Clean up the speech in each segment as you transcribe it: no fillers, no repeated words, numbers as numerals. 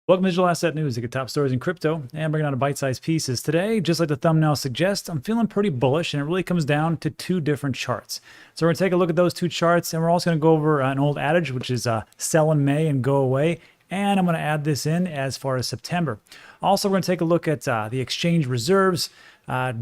Welcome to Digital Asset News. You get top stories in crypto and bringing out a bite-sized pieces. Today, just like the thumbnail suggests, I'm feeling pretty bullish, and it really comes down to two different charts. So we're going to take a look at those two charts, and we're also going to go over an old adage, which is sell in May and go away. And I'm going to add this in as far as September. Also, we're going to take a look at the exchange reserves.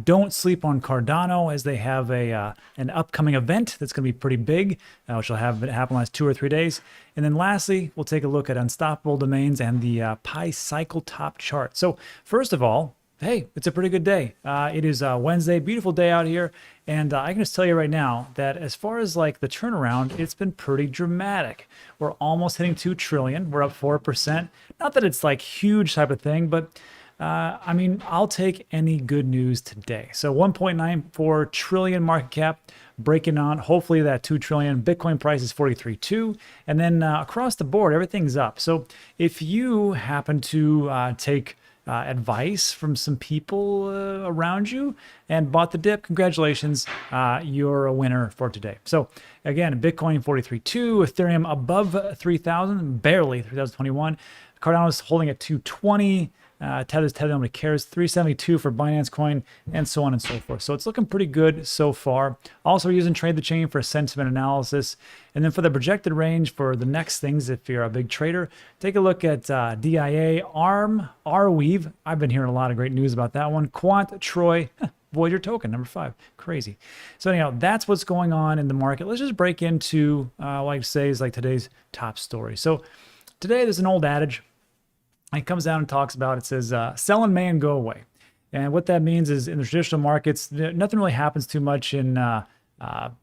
Don't sleep on Cardano, as they have an upcoming event that's going to be pretty big, which will have it happen in the last 2 or 3 days. And then lastly, we'll take a look at unstoppable domains and the Pi cycle top chart. So first of all, hey, it's a pretty good day. It is Wednesday, beautiful day out here. And I can just tell you right now that as far as like the turnaround, it's been pretty dramatic. We're almost hitting 2 trillion. We're up 4%. Not that it's like huge type of thing, but I mean, I'll take any good news today. So 1.94 trillion market cap, breaking on hopefully that 2 trillion. Bitcoin price is 43.2, and then across the board, everything's up. So if you happen to take advice from some people around you and bought the dip, congratulations, you're a winner for today. So again, Bitcoin 43.2, Ethereum above 3,000, barely 3,021. Cardano's holding at 220. Tether's nobody cares. 372 for Binance Coin, and so on and so forth. So it's looking pretty good so far. Also, we're using Trade the Chain for sentiment analysis. And then for the projected range for the next things, if you're a big trader, take a look at DIA, ARM, Arweave. I've been hearing a lot of great news about that one. Quant, Troy, Voyager token, number 5. Crazy. So anyhow, that's what's going on in the market. Let's just break into what I say is like today's top story. So today there's an old adage. It comes down and talks about, it says, sell in May and go away. And what that means is in the traditional markets, nothing really happens too much in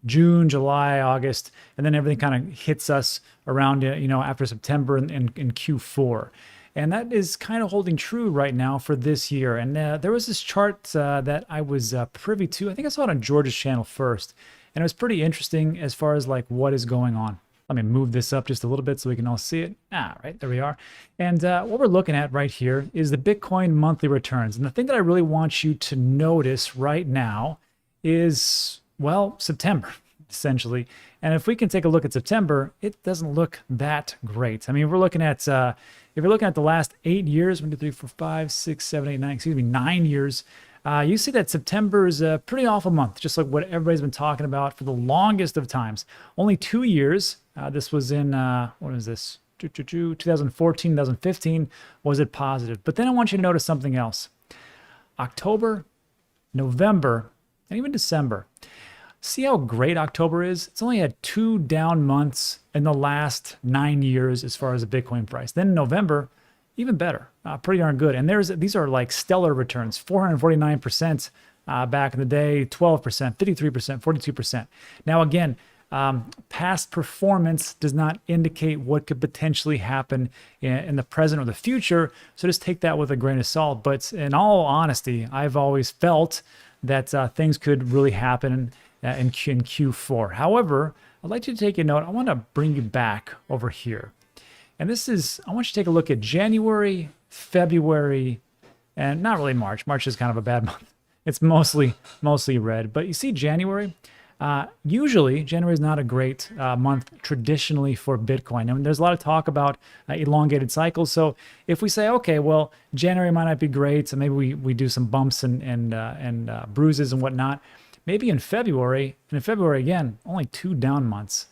June, July, August, and then everything kind of hits us around, after September in Q4. And that is kind of holding true right now for this year. And there was this chart that I was privy to. I think I saw it on George's channel first. And it was pretty interesting as far as like what is going on. Let me move this up just a little bit so we can all see it. Right, there we are. And what we're looking at right here is the Bitcoin monthly returns. And the thing that I really want you to notice right now is, well, September, essentially. And if we can take a look at September, it doesn't look that great. I mean, we're looking at, if you're looking at the last 8 years, 1, 2, 3, 4, 5, 6, 7, 8, 9, 9 years, you see that September is a pretty awful month, just like what everybody's been talking about for the longest of times. Only 2 years. This was in, what is this? 2014, 2015, was it positive? But then I want you to notice something else. October, November, and even December. See how great October is? It's only had 2 down months in the last 9 years as far as the Bitcoin price. Then November, even better, pretty darn good. And these are like stellar returns, 449% back in the day, 12%, 53%, 42%. Now again, past performance does not indicate what could potentially happen in the present or the future. So just take that with a grain of salt. But in all honesty, I've always felt that things could really happen in Q4. However, I'd like you to take a note. I want to bring you back over here. And this is, I want you to take a look at January, February, and not really March. March is kind of a bad month. It's mostly red. But you see January? Usually, January is not a great month traditionally for Bitcoin. I mean, there's a lot of talk about elongated cycles. So if we say, okay, well, January might not be great, so maybe we do some bumps and bruises and whatnot. Maybe in February, and in February again, only 2 down months.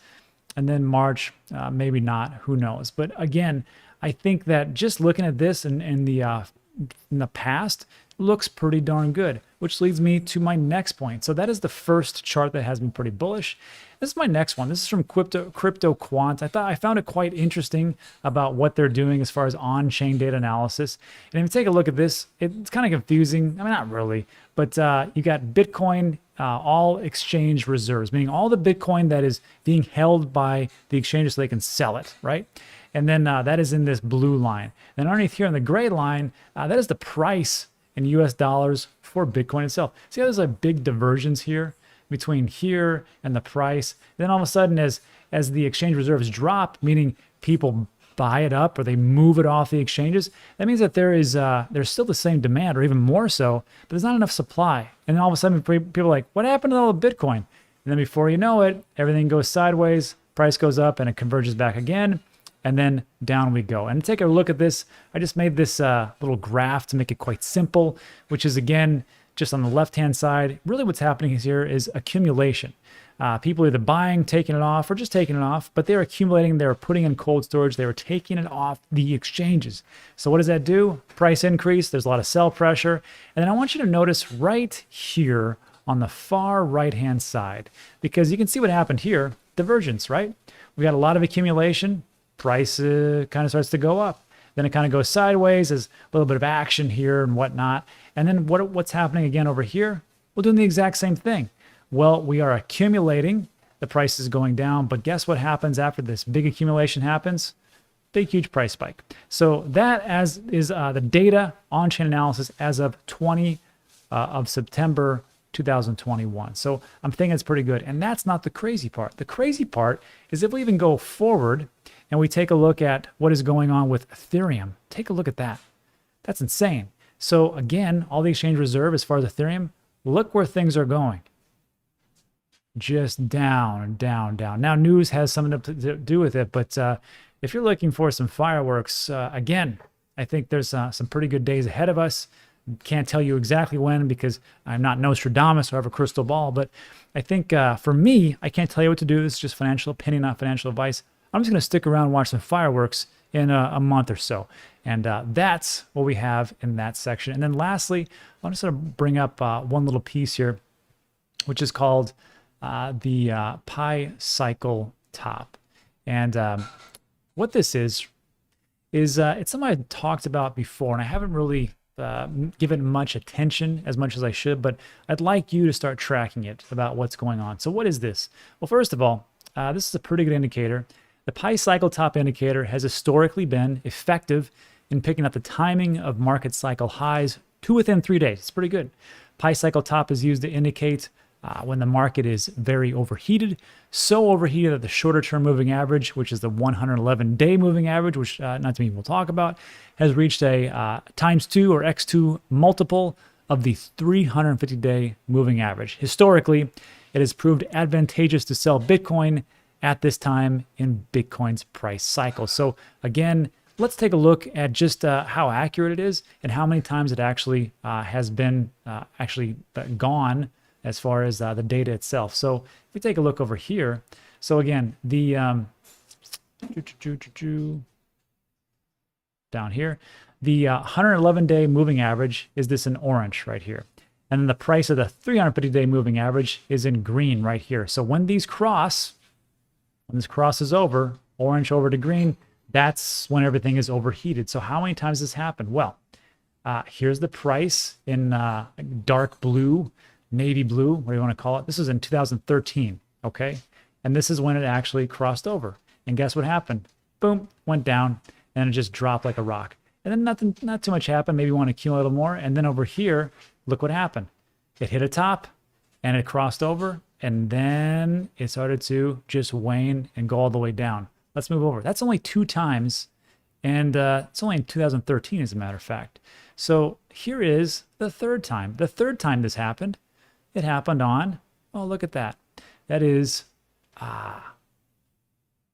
And then March, maybe not, who knows. But again, I think that just looking at this in the past looks pretty darn good, which leads me to my next point. So that is the first chart that has been pretty bullish. This is my next one. This is from Crypto Quant. I found it quite interesting about what they're doing as far as on-chain data analysis. And if you take a look at this, it's kind of confusing. I mean, not really, but you got Bitcoin, all exchange reserves, meaning all the Bitcoin that is being held by the exchanges so they can sell it, right? And then that is in this blue line. Then underneath here in the gray line, that is the price in US dollars for Bitcoin itself. See how there's like big divergence here between here and the price? Then all of a sudden, as the exchange reserves drop, meaning people buy it up or they move it off the exchanges, that means that there's still the same demand or even more so, but there's not enough supply. And then all of a sudden, people are like, what happened to all the Bitcoin? And then before you know it, everything goes sideways, price goes up, and it converges back again. and then down we go. And take a look at this. I just made this little graph to make it quite simple, which is again, just on the left-hand side. Really what's happening here is accumulation. People either buying, taking it off, or just taking it off, but they're accumulating, they're putting in cold storage, they were taking it off the exchanges. So what does that do? Price increase, there's a lot of sell pressure. And then I want you to notice right here on the far right-hand side, because you can see what happened here, divergence, right? We got a lot of accumulation, price kind of starts to go up. Then it kind of goes sideways, there's a little bit of action here and whatnot. And then what's happening again over here? We're doing the exact same thing. Well, we are accumulating, the price is going down, but guess what happens after this big accumulation happens? Big, huge price spike. So that is the data on-chain analysis as of 20 of September 2021. So I'm thinking it's pretty good. And that's not the crazy part. The crazy part is if we even go forward and we take a look at what is going on with Ethereum, take a look at that. That's insane. So again, all the exchange reserve as far as Ethereum, look where things are going. Just down, down, down. Now, news has something to do with it, but if you're looking for some fireworks, again, I think there's some pretty good days ahead of us. Can't tell you exactly when because I'm not Nostradamus or have a crystal ball, but I think for me, I can't tell you what to do. This is just financial opinion, not financial advice. I'm just going to stick around and watch some fireworks in a month or so. And that's what we have in that section. And then lastly, I just want to bring up one little piece here, which is called the Pi Cycle Top. And what this is it's something I talked about before, and I haven't really given much attention as much as I should, but I'd like you to start tracking it about what's going on. So what is this? Well, first of all, this is a pretty good indicator. The Pi Cycle Top indicator has historically been effective in picking up the timing of market cycle highs to within 3 days. It's pretty good. Pi Cycle Top is used to indicate when the market is very overheated, so overheated that the shorter term moving average, which is the 111-day moving average, which not too many people talk about, has reached a ×2 or x2 multiple of the 350-day moving average. Historically, it has proved advantageous to sell Bitcoin at this time in Bitcoin's price cycle. So again, let's take a look at just how accurate it is and how many times it actually has been gone as far as the data itself. So if we take a look over here, so again, the down here, the 111-day moving average is this in orange right here. And then the price of the 350-day moving average is in green right here. So when these cross, when this crosses over, orange over to green, that's when everything is overheated. So how many times has this happened? Well, here's the price in dark blue, navy blue, what do you want to call it? This was in 2013, okay? And this is when it actually crossed over. And guess what happened? Boom, went down, and it just dropped like a rock. And then not too much happened. Maybe you want to accumulate a little more. And then over here, look what happened. It hit a top, and it crossed over, and then it started to just wane and go all the way down. Let's move over. That's only 2 times, and it's only in 2013, as a matter of fact. So here is the third time. The third time this happened, it happened on, oh, look at that. That is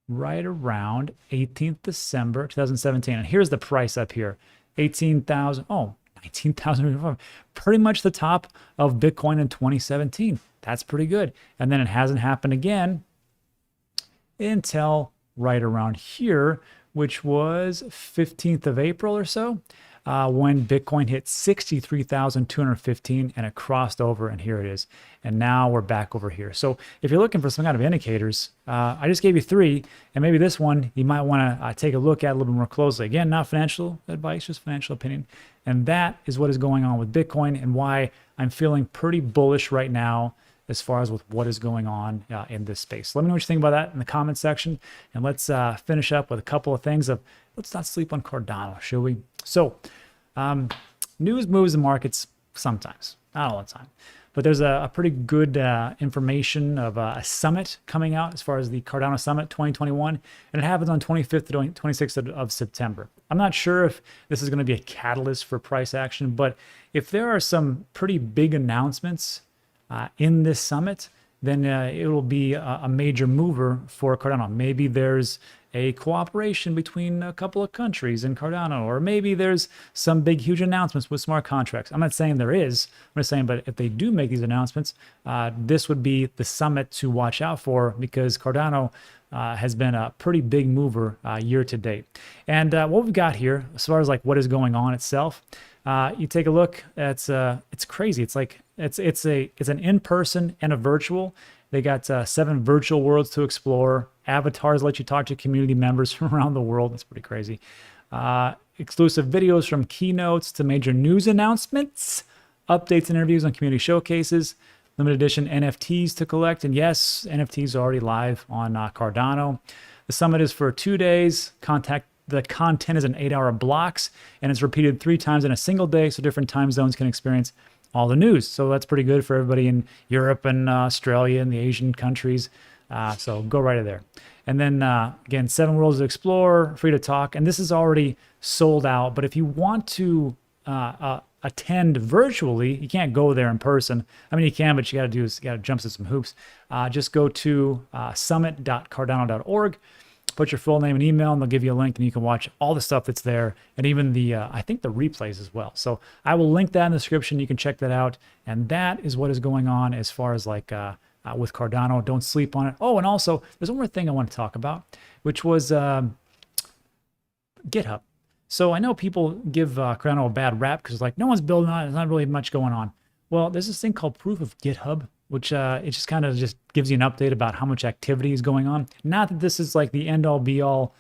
right around 18th December 2017. And here's the price up here, 18,000, oh, 19,000, pretty much the top of Bitcoin in 2017. That's pretty good. And then it hasn't happened again until right around here, which was 15th of April or so, when Bitcoin hit 63,215 and it crossed over, and here it is. And now we're back over here. So if you're looking for some kind of indicators, I just gave you 3, and maybe this one you might want to take a look at a little bit more closely. Again, not financial advice, just financial opinion. And that is what is going on with Bitcoin and why I'm feeling pretty bullish right now as far as with what is going on in this space. Let me know what you think about that in the comment section. And let's finish up with a couple of things of, let's not sleep on Cardano, shall we? So news moves the markets sometimes, not all the time. But there's a pretty good information of a summit coming out as far as the Cardano Summit 2021. And it happens on 25th to 26th of September. I'm not sure if this is going to be a catalyst for price action, but if there are some pretty big announcements in this summit, then it will be a major mover for Cardano. Maybe there's a cooperation between a couple of countries in Cardano, or maybe there's some big, huge announcements with smart contracts. I'm not saying there is. I'm just saying, but if they do make these announcements, this would be the summit to watch out for, because Cardano has been a pretty big mover year to date. And what we've got here, as far as like what is going on itself, you take a look. It's crazy. It's like it's an in-person and a virtual. They got 7 virtual worlds to explore. Avatars let you talk to community members from around the world. That's pretty crazy. Exclusive videos from keynotes to major news announcements, updates and interviews on community showcases, limited edition NFTs to collect. And yes, NFTs are already live on Cardano. The summit is for 2 days. The content is in 8-hour blocks, and it's repeated 3 times in a single day, so different time zones can experience all the news. So that's pretty good for everybody in Europe and Australia and the Asian countries. So go right there. And then again, 7 worlds to explore, free to talk. And this is already sold out. But if you want to attend virtually, you can't go there in person. I mean, you can, but you got to jump through some hoops. Just go to summit.cardano.org. Put your full name and email, and they'll give you a link, and you can watch all the stuff that's there, and even the I think the replays as well. So I will link that in the description. You can check that out, and that is what is going on as far as like with Cardano. Don't sleep on it. Oh, and also there's one more thing I want to talk about, which was GitHub. So I know people give Cardano a bad rap because like no one's building on it. There's not really much going on. Well, there's this thing called Proof of GitHub, which it just kind of just gives you an update about how much activity is going on. Not that this is like the end-all be-all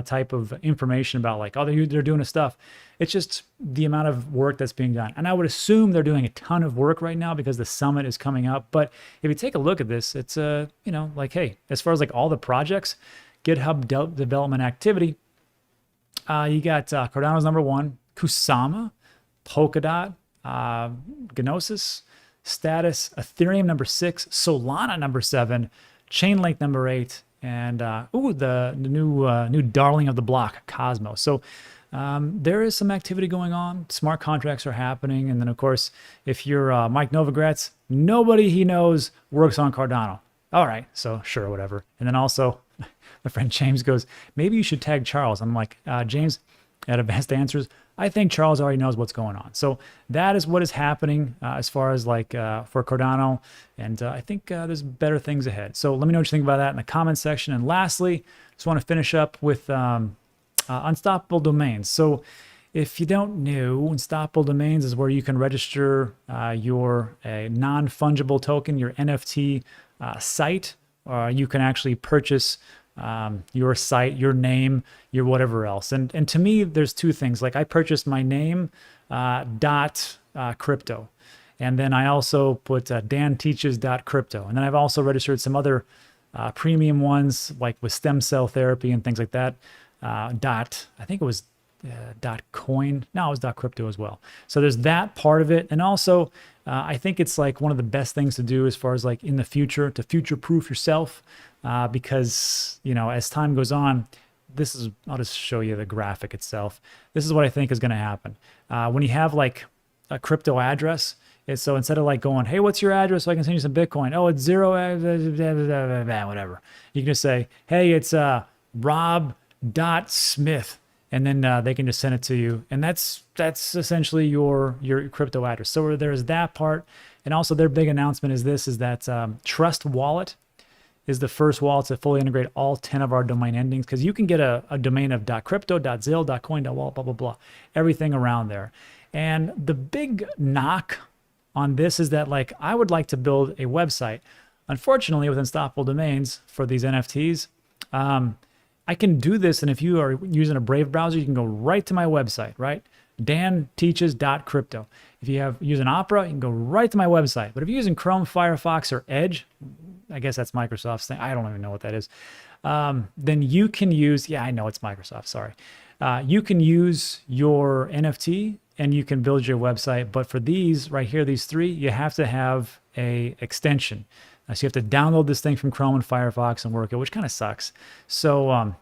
type of information about like, oh, they're doing this stuff. It's just the amount of work that's being done. And I would assume they're doing a ton of work right now because the summit is coming up. But if you take a look at this, it's, you know, like, hey, as far as like all the projects, GitHub development activity, you got Cardano's number 1, Kusama, Polkadot, Gnosis, Status, Ethereum number 6, Solana number 7, Chainlink number 8, and the new darling of the block, Cosmos. So there is some activity going on. Smart contracts are happening, and then of course, if you're Mike Novogratz, nobody he knows works on Cardano. All right, so sure, whatever. And then also, my friend James goes, maybe you should tag Charles. I'm like, James, at Advanced Answers, I think Charles already knows what's going on. So that is what is happening as far as like for Cardano. And I think there's better things ahead. So let me know what you think about that in the comment section. And lastly, just want to finish up with Unstoppable Domains. So if you don't know, Unstoppable Domains is where you can register your non-fungible token, your NFT site. You can actually purchase your site, your name, your whatever else. And to me, there's 2 things. Like I purchased my name .crypto. And then I also put danteaches.crypto. And then I've also registered some other premium ones like with stem cell therapy and things like that. I think it was .coin. No, it was .crypto as well. So there's that part of it. And also, I think it's like one of the best things to do as far as like in the future to future-proof yourself. Because, you know, as time goes on, I'll just show you the graphic itself. This is what I think is going to happen. When you have like a crypto address, so instead of like going, hey, what's your address so I can send you some Bitcoin? Oh, it's 0, whatever. You can just say, hey, it's rob.smith. And then they can just send it to you. And that's essentially your crypto address. So there's that part. And also their big announcement is that Trust Wallet is the first wallet to fully integrate all 10 of our domain endings, because you can get a domain of .crypto, .zil, .coin, .wallet, blah, blah, blah, everything around there. And the big knock on this is that like I would like to build a website. Unfortunately, with Unstoppable Domains for these NFTs, I can do this, and if you are using a Brave browser, you can go right to my website, right? danteaches.crypto. If you use an Opera, you can go right to my website. But if you're using Chrome, Firefox, or Edge, I guess that's Microsoft's thing. I don't even know what that is. Then you can use, I know it's Microsoft, sorry. You can use your NFT and you can build your website. But for these right here, these 3, you have to have a extension. So you have to download this thing from Chrome and Firefox and work it, which kind of sucks. So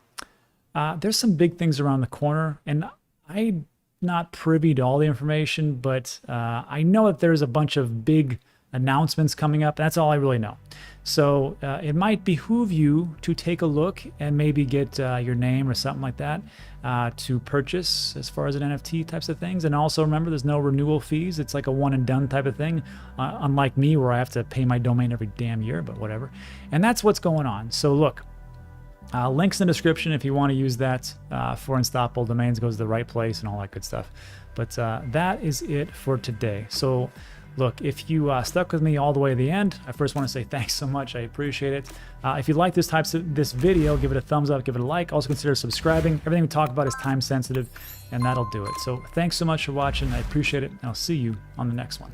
there's some big things around the corner, and I'm not privy to all the information, but I know that there's a bunch of big announcements coming up. That's all I really know. So it might behoove you to take a look and maybe get your name or something like that to purchase as far as an NFT types of things. And also remember, there's no renewal fees. It's like a one and done type of thing, unlike me where I have to pay my domain every damn year, but whatever. And that's what's going on. So look, links in the description if you want to use that for Unstoppable Domains, goes to the right place and all that good stuff. But that is it for today. So look, if you stuck with me all the way to the end, I first want to say thanks so much. I appreciate it. If you like this video, give it a thumbs up, give it a like. Also consider subscribing. Everything we talk about is time sensitive, and that'll do it. So thanks so much for watching. I appreciate it, and I'll see you on the next one.